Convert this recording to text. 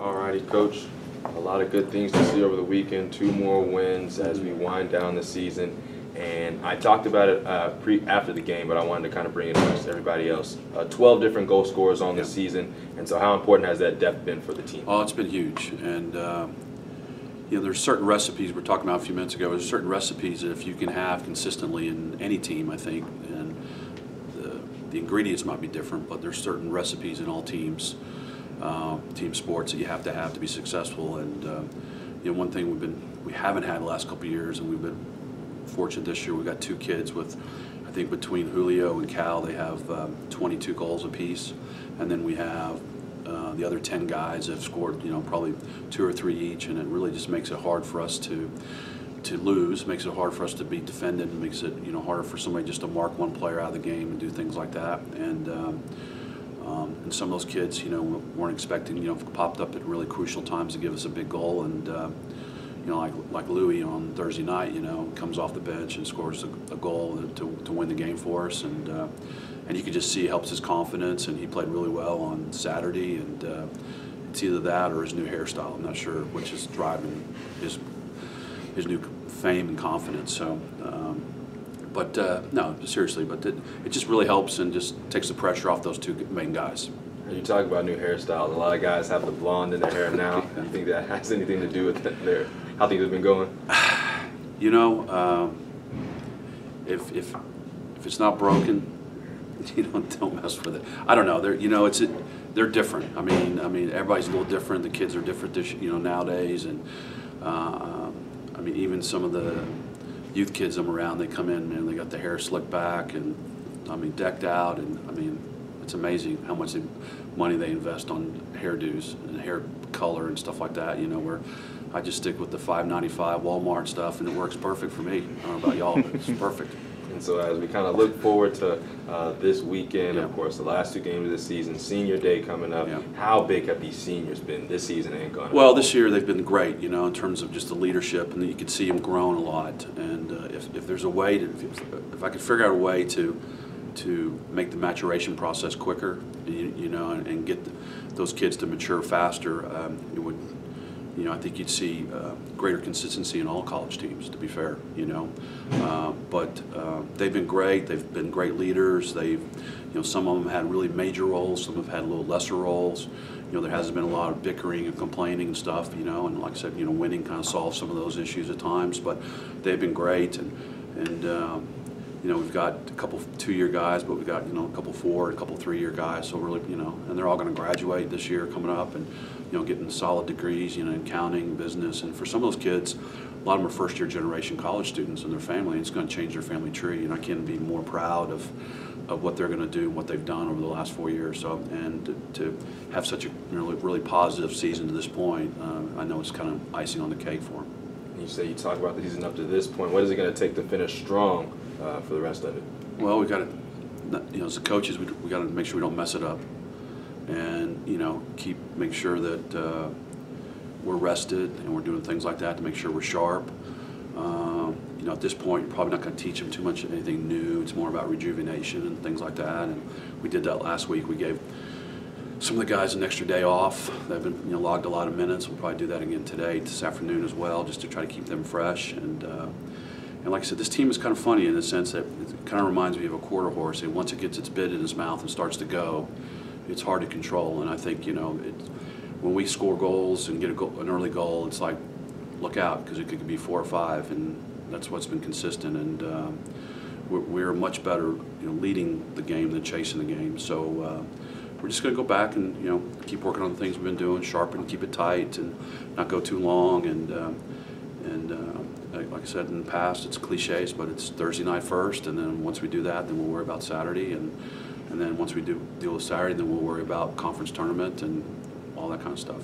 All righty, Coach. A lot of good things to see over the weekend. 2 more wins as we wind down the season. And I talked about it after the game, but I wanted to kind of bring it to everybody else. 12 different goal scorers on the season. And so how important has that depth been for the team? Oh, it's been huge. And, you know, there's certain recipes we were talking about a few minutes ago. There's certain recipes that if you can have consistently in any team, I think, and the ingredients might be different, but there's certain recipes in all teams, team sports, that you have to be successful. And you know, one thing we haven't had the last couple of years, and we've been fortunate this year. We've got 2 kids with, I think between Julio and Cal, they have 22 goals apiece, and then we have the other 10 guys have scored, you know, probably 2 or 3 each, and it really just makes it hard for us to lose, makes it hard for us to be defended, makes it, you know, harder for somebody just to mark one player out of the game and do things like that. And some of those kids, you know, weren't expecting, you know, popped up at really crucial times to give us a big goal. And you know, like Louis on Thursday night, you know, comes off the bench and scores a goal to win the game for us. And you can just see it helps his confidence, and he played really well on Saturday. And it's either that or his new hairstyle. I'm not sure which is driving his new fame and confidence. So, no, seriously, but it just really helps and just takes the pressure off those 2 main guys. You talk about new hairstyles. A lot of guys have the blonde in their hair now. Do you think that has anything to do with how things have been going? You know, if it's not broken, you don't mess with it. I don't know. They're different. I mean, everybody's a little different. The kids are different, you know, nowadays, and I mean, even some of the youth kids I'm around, they come in and they got the hair slicked back and, I mean, decked out, and I mean, it's amazing how much money they invest on hairdos and hair color and stuff like that. You know, where I just stick with the $5.95 Walmart stuff, and it works perfect for me. I don't know about y'all, but it's perfect. And so as we kind of look forward to this weekend, of course, the last 2 games of the season, Senior Day coming up, how big have these seniors been this season and gone? Well, this year they've been great, you know, in terms of just the leadership, and you can see them growing a lot. And if there's a way if I could figure out a way to make the maturation process quicker, you know, and get those kids to mature faster, it would, you know, I think you'd see greater consistency in all college teams, to be fair, you know. But they've been great. They've been great leaders. They've, you know, some of them had really major roles. Some have had a little lesser roles. You know, there hasn't been a lot of bickering and complaining and stuff, you know. And like I said, you know, winning kind of solves some of those issues at times. But they've been great. And you know, we've got a couple 2-year guys, but we've got, you know, a couple 4, a couple 3-year guys. So really, you know, and they're all going to graduate this year coming up, and, you know, getting solid degrees, you know, in accounting, business. And for some of those kids, a lot of them are first-year generation college students in their family, and it's going to change their family tree. And I can't be more proud of what they're going to do and what they've done over the last 4 years. So, and to have such a really positive season to this point, I know it's kind of icing on the cake for them. You say you talk about the season up to this point. What is it going to take to finish strong for the rest of it? Well, we got to, you know, as the coaches, we got to make sure we don't mess it up, and, you know, make sure that we're rested and we're doing things like that to make sure we're sharp. You know, at this point, you're probably not going to teach them too much anything new. It's more about rejuvenation and things like that. And we did that last week. We gave some of the guys an extra day off. They've been, you know, logged a lot of minutes. We'll probably do that again today, this afternoon as well, just to try to keep them fresh. And like I said, this team is kind of funny in the sense that it kind of reminds me of a quarter horse. And once it gets its bit in its mouth and starts to go, it's hard to control. And I think, you know, when we score goals and get an early goal, it's like, look out, because it could be 4 or 5, and that's what's been consistent. And we're much better, you know, leading the game than chasing the game. So we're just going to go back and, you know, keep working on the things we've been doing, sharpen, keep it tight, and not go too long. And like I said in the past, it's cliches, but it's Thursday night first, and then once we do that, then we'll worry about Saturday, and then once we deal with Saturday, then we'll worry about conference tournament and all that kind of stuff.